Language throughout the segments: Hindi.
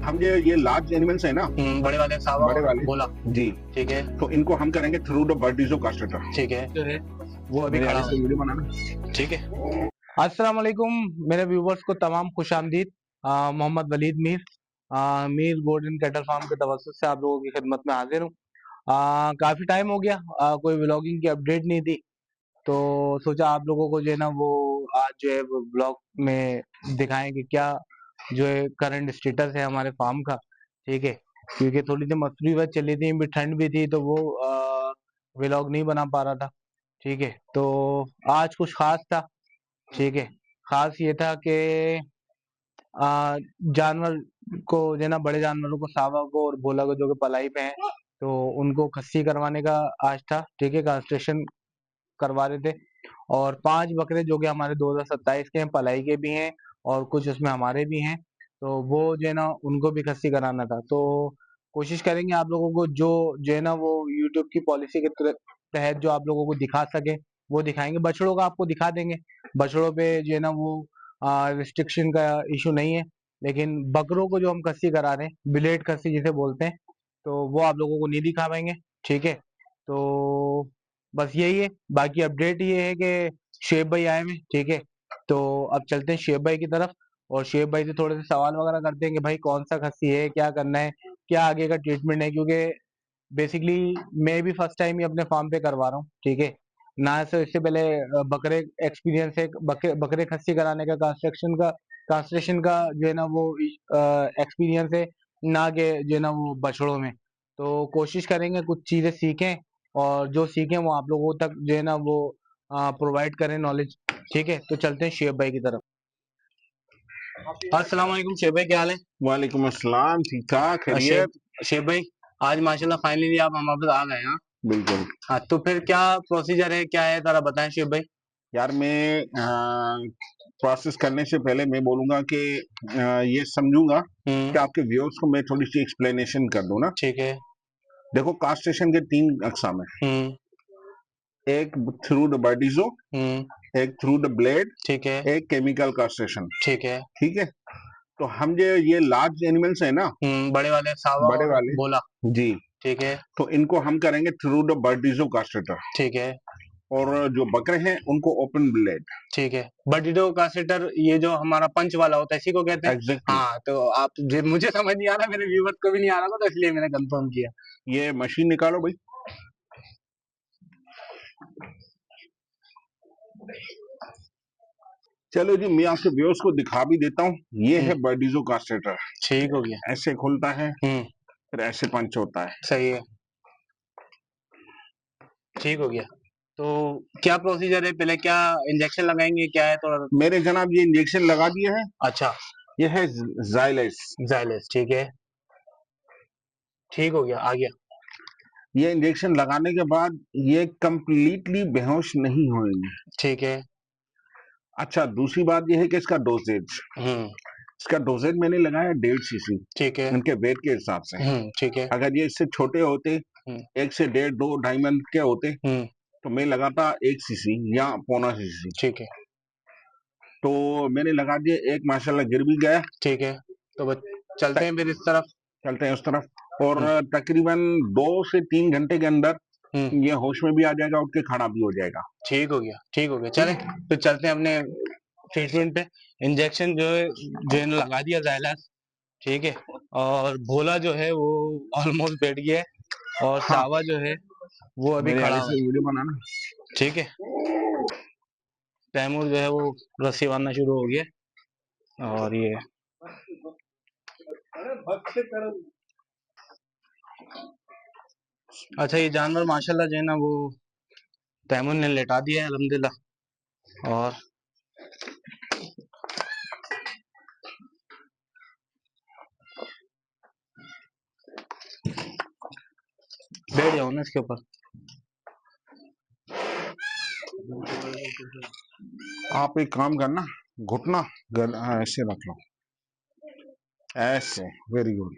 हम ये लार्ज एनिमल्स है ना, बड़े वाले सावा बड़े वाले बोला, जी, ठीक है, तो इनको हम करेंगे थ्रू द बर्डिजो कास्टेटर। ठीक है, जो है वो अभी मेरे खड़ा आगे से है, वीडियो बनाना। ठीक है। अस्सलाम वालेकुम मेरे व्यूवर्स को तमाम खुशामदीद। Mohammed Waleed Mir, Mir golden cattle farm के तवज्जुह से आप लोगों की खिदमत में हाजिर हूँ। काफी टाइम हो गया, कोई व्लॉगिंग की अपडेट नहीं थी, तो सोचा आप लोगों को जो है ना वो आज जो है वो ब्लॉग में दिखाएं कि क्या जो है करंट स्टेटस है हमारे फार्म का, ठीक है। क्योंकि थोड़ी सी मसरूफियत चली थी, भी ठंड भी थी, तो वो व्लॉग नहीं बना पा रहा था, ठीक है। तो आज कुछ खास था, ठीक है। खास ये था कि जानवर को जो है ना, बड़े जानवरों को, सावा को और भोला को, जो कि पलाई पे हैं, तो उनको खस्सी करवाने का आज था, ठीक है। कास्ट्रेशन करवा रहे थे, और 5 बकरे जो कि हमारे 2027 के हैं, पलाई के भी हैं और कुछ उसमें हमारे भी हैं, तो वो जो है ना उनको भी खस्सी कराना था। तो कोशिश करेंगे आप लोगों को जो है ना वो यूट्यूब की पॉलिसी के तहत जो आप लोगों को दिखा सके वो दिखाएंगे। बछड़ों का आपको दिखा देंगे, बछड़ों पे जो है ना वो रिस्ट्रिक्शन का इशू नहीं है, लेकिन बकरों को जो हम खस्सी करा रहे हैं, ब्लेड खस्सी जिसे बोलते हैं, तो वो आप लोगों को नहीं दिखा पाएंगे, ठीक है। तो बस यही है, बाकी अपडेट ये है कि शेब भाई आए हैं, ठीक है। तो अब चलते हैं शेब भाई की तरफ, और शेब भाई से थोड़े से सवाल वगैरह करते हैं कि भाई कौन सा खस्सी है, क्या करना है, क्या आगे का ट्रीटमेंट है, क्योंकि बेसिकली मैं भी फर्स्ट टाइम ही अपने फार्म पे करवा रहा हूँ, ठीक है। ना से इससे पहले बकरे एक्सपीरियंस है, बकरे खस्सी कराने का, कांस्ट्रेशन का जो है ना वो एक्सपीरियंस है, ना के जो है ना वो बछड़ों में। तो कोशिश करेंगे कुछ चीजें सीखें, और जो सीखें वो आप लोगों तक जो है ना वो प्रोवाइड करें नॉलेज, ठीक है। तो चलते हैं शेब भाई की तरफ। अस्सलाम वालेकुम शेब भाई, क्या हाल है? वालेकुम अस्सलाम, ठीक ठाक, खैरियत। शेब भाई, आज माशाल्लाह फाइनली आप हमारे पास आ गए। हाँ बिल्कुल हाँ, तो फिर क्या प्रोसीजर है, क्या है, जरा बताएं शेब भाई। यार, मैं प्रोसेस करने से पहले मैं बोलूंगा कि ये समझूंगा कि आपके व्यूअर्स को मैं थोड़ी सी एक्सप्लेनेशन कर दूं ना। ठीक है। देखो, कास्ट्रेशन के 3 अकसाम है। हम्म एक थ्रू द बर्डिजो, हम्म एक थ्रू द ब्लेड, ठीक है, एक केमिकल कास्ट्रेशन। ठीक है। ठीक है। तो हम ये लार्ज एनिमल्स है ना, बड़े वाले सावा बड़े और वाले बोला, जी, ठीक है, तो इनको हम करेंगे थ्रू द बर्डिजो कास्ट्रेटर। ठीक है, और जो बकरे हैं उनको ओपन ब्लेड। ठीक है। बडिडो कासेटर, ये जो हमारा पंच वाला होता है, इसी को कहते हैं। एग्जैक्टली। हाँ, तो आप मुझे समझ नहीं आ रहा, मेरे व्यूवर्स को भी नहीं आ रहा था, तो इसलिए मैंने कंफर्म किया। ये मशीन निकालो भाई। चलो जी, मैं आपके व्यूअर्स को दिखा भी देता हूँ। ये है बर्डिजो कास्ट्रेटर। ठीक हो गया। ऐसे खुलता है, फिर ऐसे पंच होता है। सही है, ठीक हो गया। तो क्या प्रोसीजर है, पहले क्या इंजेक्शन लगाएंगे, क्या है थोड़ा? मेरे जनाब, ये इंजेक्शन लगा दिया है। अच्छा, ये है जाइलेस। जाइलेस, ठीक है, ठीक हो गया, आ गया। ये इंजेक्शन लगाने के बाद ये कंप्लीटली बेहोश नहीं होंगे। ठीक है। अच्छा, दूसरी बात ये है कि इसका डोजेज, इसका डोजेज मैंने लगाया 1.5 cc ठीक है। इनके वेट के हिसाब से। ठीक है। अगर ये इससे छोटे होते, 1 से 1.5, 2, 2.5 मंथ के होते, तो मैं लगाता 1 cc या 0.25 cc। ठीक है, तो मैंने लगा दिया, एक माशाल्लाह गिर भी गया। ठीक है। तो बस चलते हैं फिर इस तरफ। चलते हैं उस तरफ। और तकरीबन 2 से 3 घंटे के अंदर ये होश में भी आ जाएगा, उठ के खड़ा भी हो जाएगा। ठीक हो गया, ठीक हो गया। चलें तो चलते हैं अपने ट्रीटमेंट पे। इंजेक्शन जो है लगा दिया जाइलस, ठीक है। और भोला जो है वो ऑलमोस्ट बैठ गया है, और हाँ, सावा जो है वो अभी मेरे खड़ा आगे हुआ से है, वीडियो बनाना। ठीक है। तैमूर जो है वो रस्सी बांधना शुरू हो गया, और ये अच्छा, ये जानवर माशाल्लाह जो है ना वो तैमूर ने लेटा दिया है अल्हम्दुलिल्लाह। और बैठ जाओ ना इसके ऊपर। आप एक काम करना, घुटना ऐसे रख लो, ऐसे। Very good.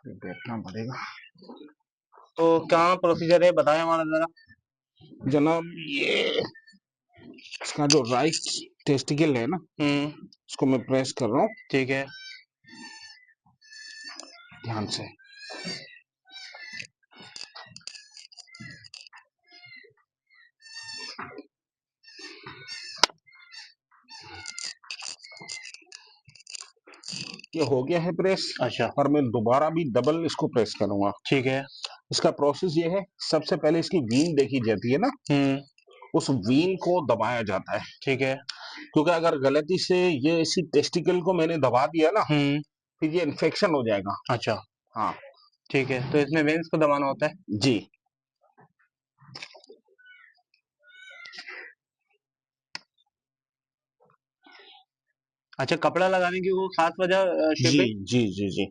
बैठना पड़ेगा। तो क्या प्रोसीजर है बताएं हमारा जरा। जनाब ये इसका जो राइट टेस्टिकल है ना, इसको मैं प्रेस कर रहा हूँ। ठीक है, ध्यान से। ये हो गया है प्रेस। अच्छा, और मैं दोबारा भी डबल इसको प्रेस करूंगा। ठीक है। इसका प्रोसेस ये है, सबसे पहले इसकी वीन देखी जाती है ना, उस वीन को दबाया जाता है। ठीक है। क्योंकि अगर गलती से ये इसी टेस्टिकल को मैंने दबा दिया ना, फिर ये इन्फेक्शन हो जाएगा। अच्छा, हाँ ठीक है। तो इसमें वेंस को दबाना होता है। जी। अच्छा, कपड़ा लगाने की वो खास वजह शिव जी भाई? जी जी जी।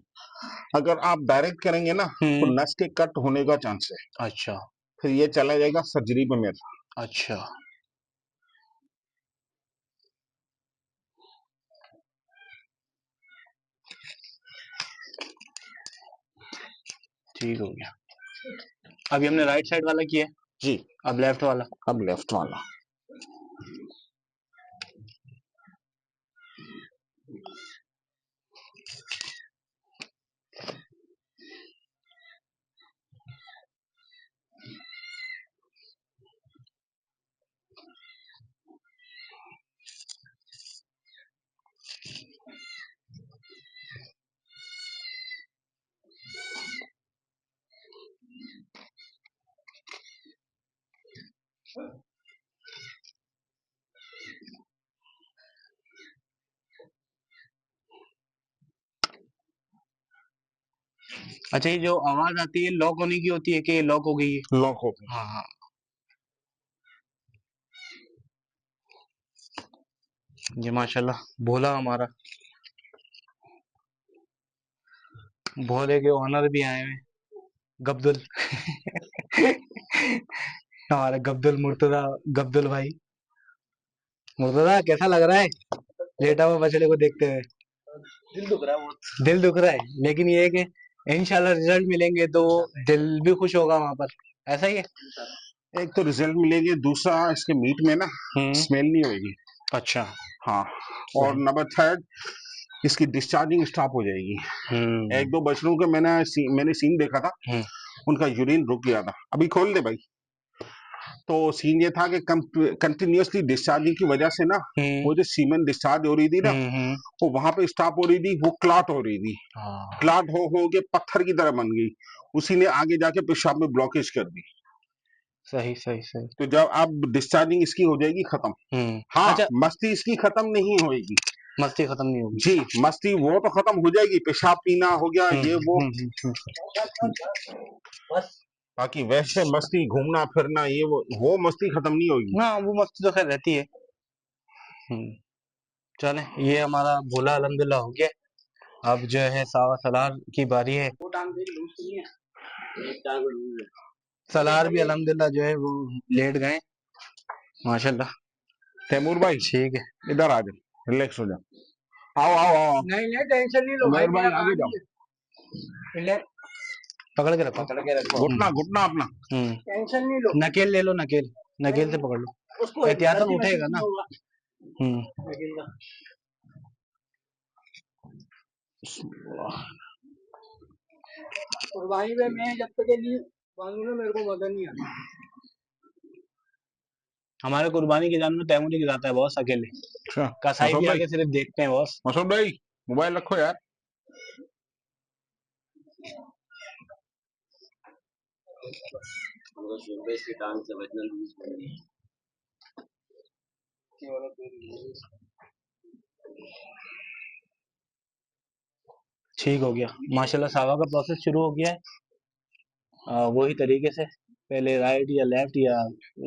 अगर आप डायरेक्ट करेंगे ना तो नस के कट होने का चांस है। अच्छा, फिर ये चला जाएगा सर्जरी पे मेरा। अच्छा, ठीक हो गया। अभी हमने राइट साइड वाला किया है, जी। अब लेफ्ट वाला। अब लेफ्ट वाला। अच्छा, ये जो आवाज आती है लॉक होने की होती है कि लॉक हो गई है? लॉक हो गया। हाँ हाँ। जी माशाल्लाह, भोला हमारा, भोले के ओनर भी आए हैं, गब्दुल। हमारा गब्दुल मुर्तजा, गब्दुल भाई। मुर्तजा कैसा लग रहा है लेटा हुआ बछड़े को देखते हुए? दिल दुख रहा है बहुत। दिल दुख रहा है, लेकिन ये है कि इंशाल्लाह रिजल्ट मिलेंगे तो दिल भी खुश होगा वहां पर, ऐसा ही है। एक तो रिजल्ट मिलेगी, दूसरा इसके मीट में ना स्मेल नहीं होगी। अच्छा, हाँ। और नंबर थर्ड, इसकी डिस्चार्जिंग स्टॉप हो जाएगी। एक दो बछड़ों के मैंने सीन देखा था, उनका यूरिन रुक गया था। अभी खोल दे भाई। तो सीन ये था कि कंटिन्यूअसली डिस्चार्जिंग की वजह से ना, वो जो सीमेंट डिस्चार्ज हो रही थी ना, वो वहां पे स्टॉप हो रही थी, वो क्लॉट हो रही थी। क्लॉट हो के पत्थर की तरह बन गई। उसी ने आगे जाके पेशाब में ब्लॉकेज कर दी। सही सही सही। तो जब अब डिस्चार्जिंग इसकी हो जाएगी खत्म। हाँ, अच्छा, मस्ती इसकी खत्म नहीं होगी। मस्ती खत्म नहीं होगी। जी, मस्ती वो तो खत्म हो जाएगी, पेशाब पीना हो गया ये वो। बस। बाकी वैसे मस्ती, घूमना फिरना ये वो मस्ती खत्म नहीं होगी। हाँ, वो मस्ती तो खैर रहती है। चले, ये हमारा भोला अल्हम्दुलिल्लाह हो गया। अब जो है सावा सलार की बारी है। सलार भी अल्हम्दुलिल्लाह जो है वो लेट गए माशाल्लाह। तैमूर भाई ठीक है। इधर आ जाओ, रिलैक्स हो जाओ। आओ आओ आओ। नहीं नहीं, टेंशन नहीं लो भाई, उमर भाई आगे जाओ। पकड़ के रखो, पकड़ के रखो। घुटना घुटना अपना। टेंशन नहीं लो। नकेल ले लो, नकेल, नकेल से पकड़ लो, उसको एहतियातन उठेगा ना। कुर्बानी में मैं जब तक नहीं बांधूंगा मेरे को मजा नहीं आता। हमारे कुर्बानी के जानवर तैमूर ही गिराता है बॉस, अकेले। अच्छा कसाई मसूद भी भाई, आके सिर्फ देखते हैं बॉस। मसूद भाई मोबाइल रखो यार। ठीक हो गया माशाल्लाह, सावा का प्रोसेस शुरू हो गया है। वही तरीके से पहले राइट या लेफ्ट या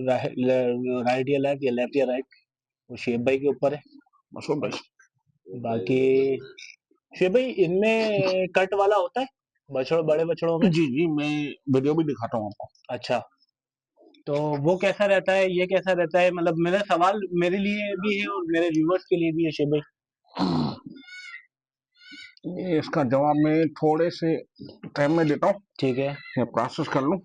राइट या लेफ्ट या लेफ्ट या राइट, वो शेब भाई के ऊपर है। मसूद भाई बाकी शेब भाई इनमें कट वाला होता है बड़े बछड़ों में? जी जी, मैं वीडियो भी दिखाता हूँ आपको। अच्छा, तो वो कैसा रहता है, ये कैसा रहता है? मतलब मेरा सवाल मेरे लिए भी है और मेरे व्यूवर्स के लिए भी है शेब भाई। ये इसका जवाब मैं थोड़े से टाइम में देता हूँ, ठीक है। ये प्रोसेस कर लूं।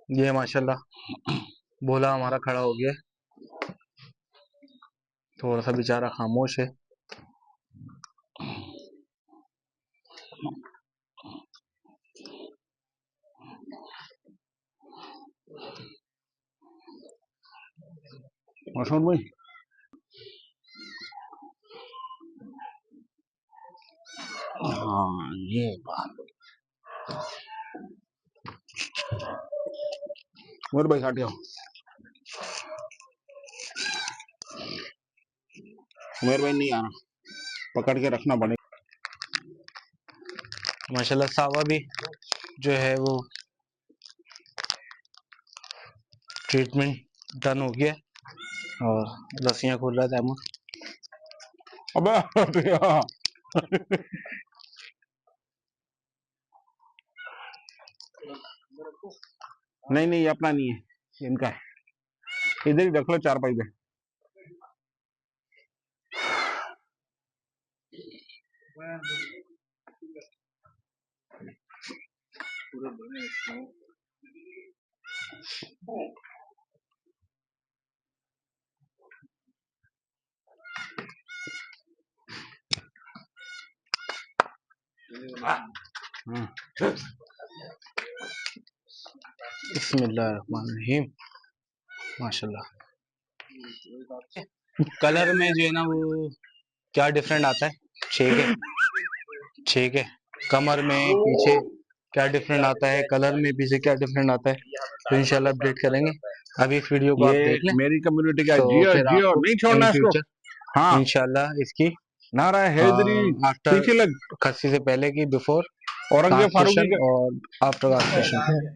ये माशाल्लाह भोला हमारा खड़ा हो गया, थोड़ा सा बेचारा खामोश है। मशहूर भाई, हाँ ये बात। और भाई हट जाओ, मेरे भाई नहीं आ रहा, पकड़ के रखना पड़ेगा। माशाल्लाह सावा भी जो है वो ट्रीटमेंट डन हो गया और रस्सियां खोल रहा था तैमूर। अबे नहीं नहीं, ये अपना नहीं है, इनका है, इधर ही रख लो चारपाई पे। बिस्मिल्लाहिर्रहमानिर्रहीम। माशाल्लाह कलर में जो है ना वो क्या डिफरेंट आता है, ठीक है ठीक है। कमर में पीछे क्या डिफरेंट आता है, कलर में पीछे क्या डिफरेंट आता है, तो इंशाल्लाह अपडेट करेंगे। अभी इस वीडियो को आप देख लें मेरी कम्युनिटी का तो जियो फिर जियो आपको नहीं छोड़ना इन इसको। फ्यूचर हाँ, इंशाल्लाह इसकी नारा हैदरी आफ्टर पीछे लग, खस्सी से पहले की बिफोर औरंगजेब फारूकी कास्ट्रेशन और आफ्टर कास्ट्रेशन